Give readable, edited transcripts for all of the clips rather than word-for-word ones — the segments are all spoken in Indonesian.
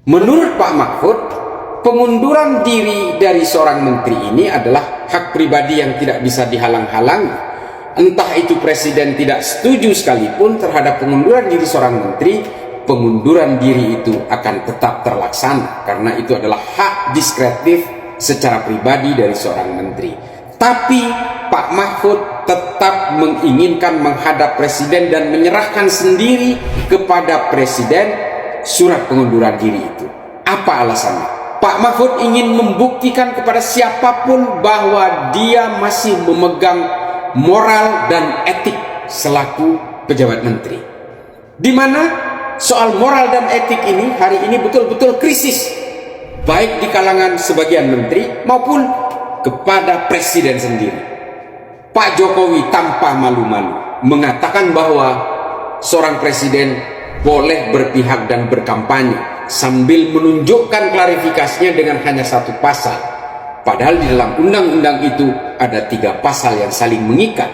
Menurut Pak Mahfud, pengunduran diri dari seorang menteri ini adalah hak pribadi yang tidak bisa dihalang-halangi. Entah itu presiden tidak setuju sekalipun terhadap pengunduran diri seorang menteri, pengunduran diri itu akan tetap terlaksana karena itu adalah hak diskretif secara pribadi dari seorang menteri. Tapi Pak Mahfud tetap menginginkan menghadap presiden dan menyerahkan sendiri kepada presiden surat pengunduran diri itu. Apa alasannya? Pak Mahfud ingin membuktikan kepada siapapun bahwa dia masih memegang moral dan etik selaku pejabat menteri. Di mana soal moral dan etik ini hari ini betul-betul krisis, baik di kalangan sebagian menteri maupun kepada presiden sendiri. Pak Jokowi tanpa malu-malu mengatakan bahwa seorang presiden boleh berpihak dan berkampanye sambil menunjukkan klarifikasinya dengan hanya satu pasal. Padahal di dalam undang-undang itu ada 3 pasal yang saling mengikat,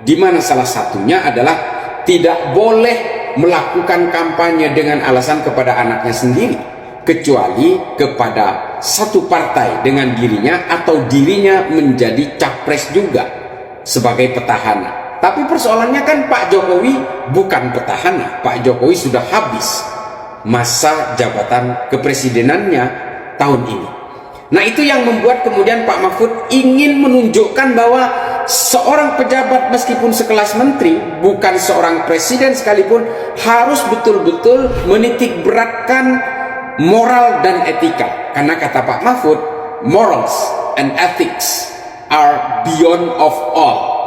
di mana salah satunya adalah tidak boleh melakukan kampanye dengan alasan kepada anaknya sendiri, kecuali kepada satu partai dengan dirinya atau dirinya menjadi capres juga sebagai petahana. Tapi persoalannya kan Pak Jokowi bukan petahana. Pak Jokowi sudah habis masa jabatan kepresidenannya tahun ini. Nah, itu yang membuat kemudian Pak Mahfud ingin menunjukkan bahwa seorang pejabat meskipun sekelas menteri, bukan seorang presiden sekalipun, harus betul-betul menitik beratkan moral dan etika. Karena kata Pak Mahfud, morals and ethics are beyond of all.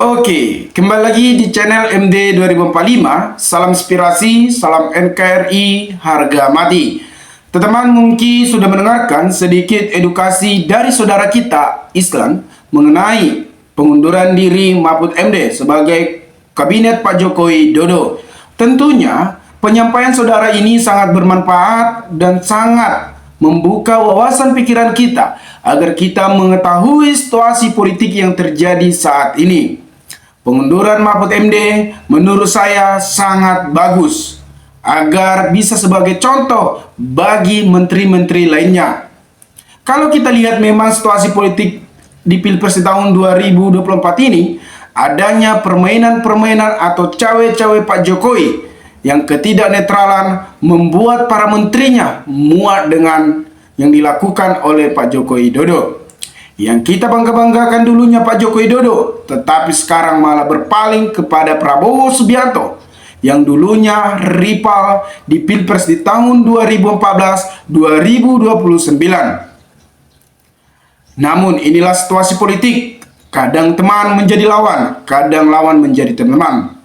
Oke, kembali lagi di channel MD 2045. Salam inspirasi, salam NKRI, harga mati. Teman-teman mungkin sudah mendengarkan sedikit edukasi dari saudara kita Islam mengenai pengunduran diri Mahfud MD sebagai kabinet Pak Jokowi Dodo. Tentunya penyampaian saudara ini sangat bermanfaat dan sangat membuka wawasan pikiran kita agar kita mengetahui situasi politik yang terjadi saat ini. Pengunduran Mahfud MD menurut saya sangat bagus agar bisa sebagai contoh bagi menteri-menteri lainnya. Kalau kita lihat memang situasi politik di Pilpres di tahun 2024 ini, adanya permainan-permainan atau cawe-cawe Pak Jokowi yang ketidaknetralan membuat para menterinya muak dengan yang dilakukan oleh Pak Jokowi Dodo. Yang kita bangga-banggakan dulunya Pak Jokowi Dodo, tetapi sekarang malah berpaling kepada Prabowo Subianto yang dulunya rival di Pilpres di tahun 2014-2029. Namun inilah situasi politik, kadang teman menjadi lawan, kadang lawan menjadi teman.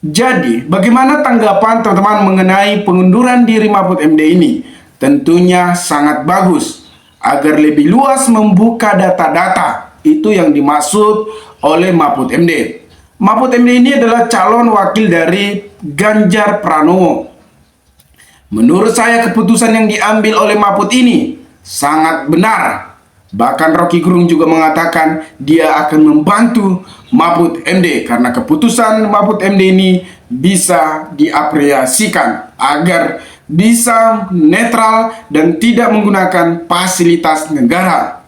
Jadi bagaimana tanggapan teman-teman mengenai pengunduran diri Mahfud MD ini? Tentunya sangat bagus, agar lebih luas membuka data-data. Itu yang dimaksud oleh Mahfud MD. Mahfud MD ini adalah calon wakil dari Ganjar Pranowo. Menurut saya keputusan yang diambil oleh Mahfud ini sangat benar. Bahkan Rocky Gerung juga mengatakan dia akan membantu Mahfud MD karena keputusan Mahfud MD ini bisa diapresiasikan agar bisa netral dan tidak menggunakan fasilitas negara.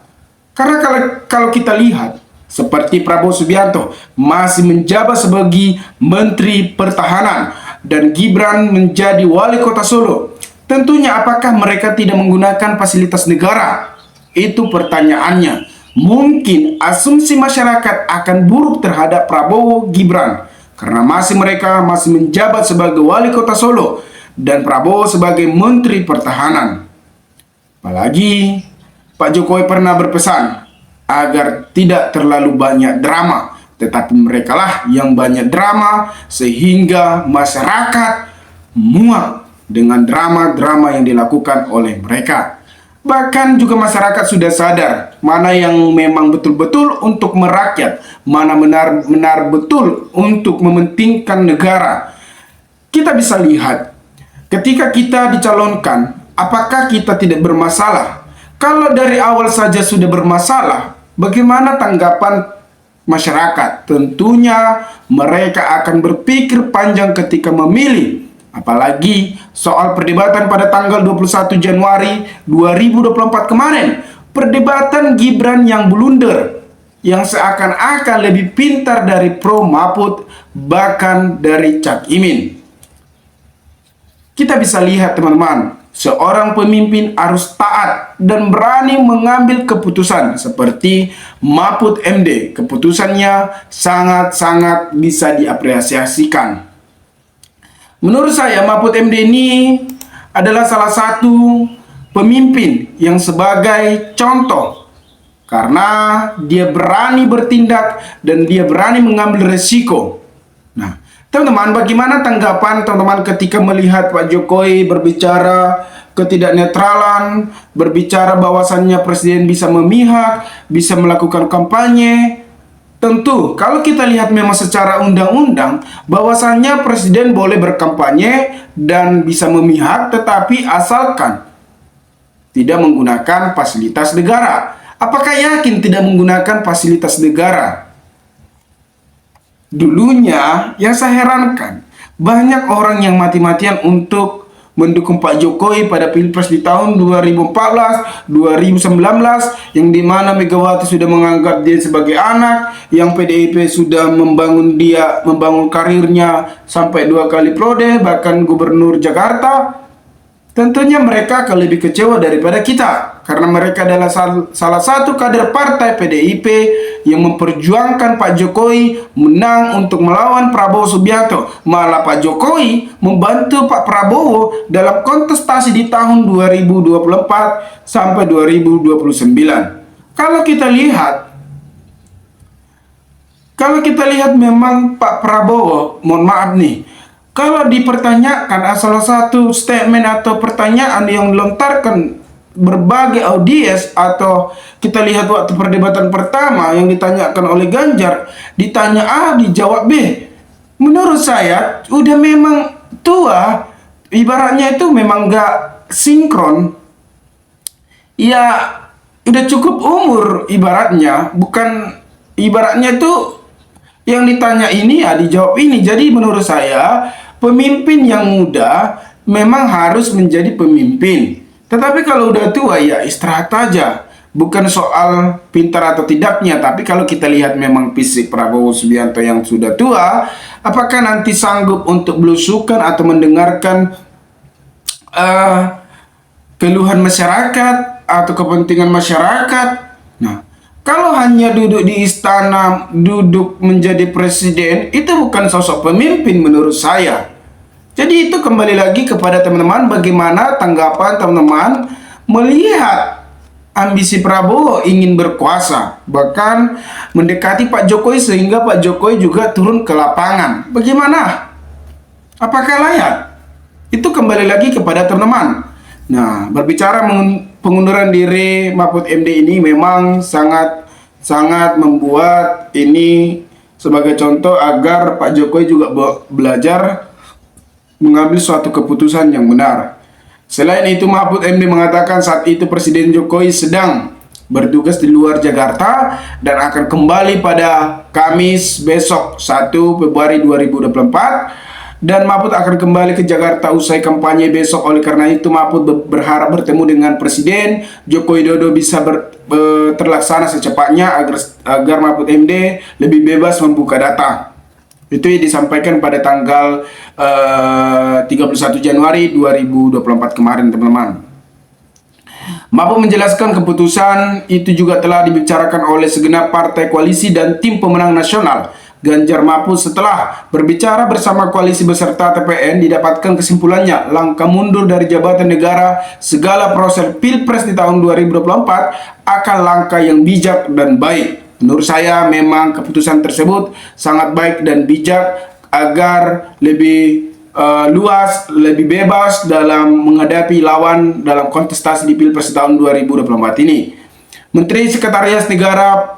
Karena kalau kita lihat seperti Prabowo Subianto masih menjabat sebagai Menteri Pertahanan dan Gibran menjadi Wali Kota Solo. Tentunya apakah mereka tidak menggunakan fasilitas negara? Itu pertanyaannya. Mungkin asumsi masyarakat akan buruk terhadap Prabowo Gibran karena mereka masih menjabat sebagai Wali Kota Solo dan Prabowo sebagai Menteri Pertahanan. Apalagi Pak Jokowi pernah berpesan agar tidak terlalu banyak drama, tetapi mereka lah yang banyak drama sehingga masyarakat muak dengan drama-drama yang dilakukan oleh mereka. Bahkan juga masyarakat sudah sadar mana yang memang betul-betul untuk merakyat, mana benar-benar betul untuk mementingkan negara. Kita bisa lihat ketika kita dicalonkan, apakah kita tidak bermasalah? Kalau dari awal saja sudah bermasalah, bagaimana tanggapan masyarakat? Tentunya mereka akan berpikir panjang ketika memilih Apalagi soal perdebatan pada tanggal 21 Januari 2024 kemarin. Perdebatan Gibran yang blunder, yang seakan-akan lebih pintar dari Pro Mahfud, bahkan dari Cak Imin. Kita bisa lihat teman-teman, seorang pemimpin harus taat dan berani mengambil keputusan seperti Mahfud MD. Keputusannya sangat-sangat bisa diapresiasikan. Menurut saya Mahfud MD ini adalah salah satu pemimpin yang sebagai contoh karena dia berani bertindak dan dia berani mengambil resiko. Nah, teman-teman, bagaimana tanggapan teman-teman ketika melihat Pak Jokowi berbicara ketidaknetralan, berbicara bahwasannya presiden bisa memihak, bisa melakukan kampanye? Tentu, kalau kita lihat memang secara undang-undang, bahwasannya presiden boleh berkampanye dan bisa memihak, tetapi asalkan tidak menggunakan fasilitas negara. Apakah yakin tidak menggunakan fasilitas negara? Dulunya, yang saya herankan, banyak orang yang mati-matian untuk mendukung Pak Jokowi pada Pilpres di tahun 2014, 2019, yang dimana Megawati sudah menganggap dia sebagai anak, yang PDIP sudah membangun karirnya sampai 2 kali periode, bahkan gubernur Jakarta. Tentunya mereka akan lebih kecewa daripada kita, karena mereka adalah salah satu kader partai PDIP yang memperjuangkan Pak Jokowi menang untuk melawan Prabowo Subianto. Malah Pak Jokowi membantu Pak Prabowo dalam kontestasi di tahun 2024 sampai 2029. Kalau kita lihat memang Pak Prabowo, mohon maaf nih, kalau dipertanyakan salah satu statement atau pertanyaan yang dilontarkan berbagai audiens, atau kita lihat waktu perdebatan pertama yang ditanyakan oleh Ganjar, ditanya A, dijawab B. Menurut saya udah memang tua, ibaratnya itu memang gak sinkron. Ya udah cukup umur ibaratnya, bukan ibaratnya itu yang ditanya ini ya dijawab ini. Jadi menurut saya pemimpin yang muda memang harus menjadi pemimpin. Tetapi kalau udah tua ya istirahat aja. Bukan soal pintar atau tidaknya, tapi kalau kita lihat memang fisik Prabowo Subianto yang sudah tua, apakah nanti sanggup untuk belusukan atau mendengarkan keluhan masyarakat atau kepentingan masyarakat? Nah, kalau hanya duduk di istana, duduk menjadi presiden, itu bukan sosok pemimpin menurut saya. Jadi itu kembali lagi kepada teman-teman, bagaimana tanggapan teman-teman melihat ambisi Prabowo ingin berkuasa, bahkan mendekati Pak Jokowi sehingga Pak Jokowi juga turun ke lapangan. Bagaimana? Apakah layak? Itu kembali lagi kepada teman-teman. Nah, berbicara pengunduran diri Mahfud MD ini memang sangat membuat ini sebagai contoh agar Pak Jokowi juga belajar mengambil suatu keputusan yang benar. Selain itu, Mahfud MD mengatakan saat itu Presiden Jokowi sedang bertugas di luar Jakarta dan akan kembali pada Kamis besok 1 Februari 2024, dan Mahfud akan kembali ke Jakarta usai kampanye besok. Oleh karena itu Mahfud berharap bertemu dengan Presiden Joko Widodo bisa terlaksana secepatnya agar Mahfud MD lebih bebas membuka data. Itu disampaikan pada tanggal 31 Januari 2024 kemarin, teman-teman. Mahfud menjelaskan keputusan itu juga telah dibicarakan oleh segenap partai koalisi dan tim pemenang nasional. Ganjar Mahfud setelah berbicara bersama koalisi beserta TPN didapatkan kesimpulannya langkah mundur dari jabatan negara segala proses Pilpres di tahun 2024 akan langkah yang bijak dan baik. Menurut saya memang keputusan tersebut sangat baik dan bijak agar lebih luas, lebih bebas dalam menghadapi lawan dalam kontestasi di Pilpres tahun 2024 ini. Menteri Sekretaris Negara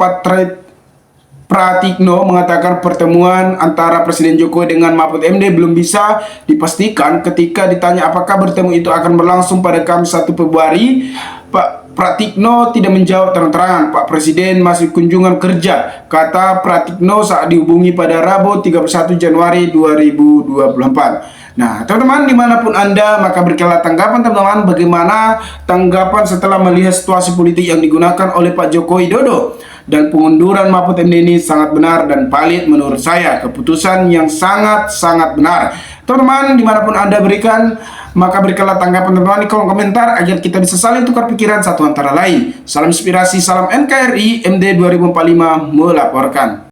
Pratikno mengatakan pertemuan antara Presiden Jokowi dengan Mahfud MD belum bisa dipastikan. Ketika ditanya apakah bertemu itu akan berlangsung pada Kamis 1 Februari, Pak Pratikno tidak menjawab terang-terangan. Pak Presiden masih kunjungan kerja, kata Pratikno saat dihubungi pada Rabu 31 Januari 2024. Nah, teman-teman dimanapun Anda, maka berikanlah tanggapan teman-teman bagaimana tanggapan setelah melihat situasi politik yang digunakan oleh Pak Joko Widodo. Dan pengunduran Mahfud MD ini sangat benar dan valid menurut saya. Keputusan yang sangat-sangat benar. Teman-teman dimanapun Anda berikan, maka berikanlah tanggapan teman-teman di kolom komentar agar kita bisa saling tukar pikiran satu antara lain. Salam inspirasi, salam NKRI, MD 2045 melaporkan.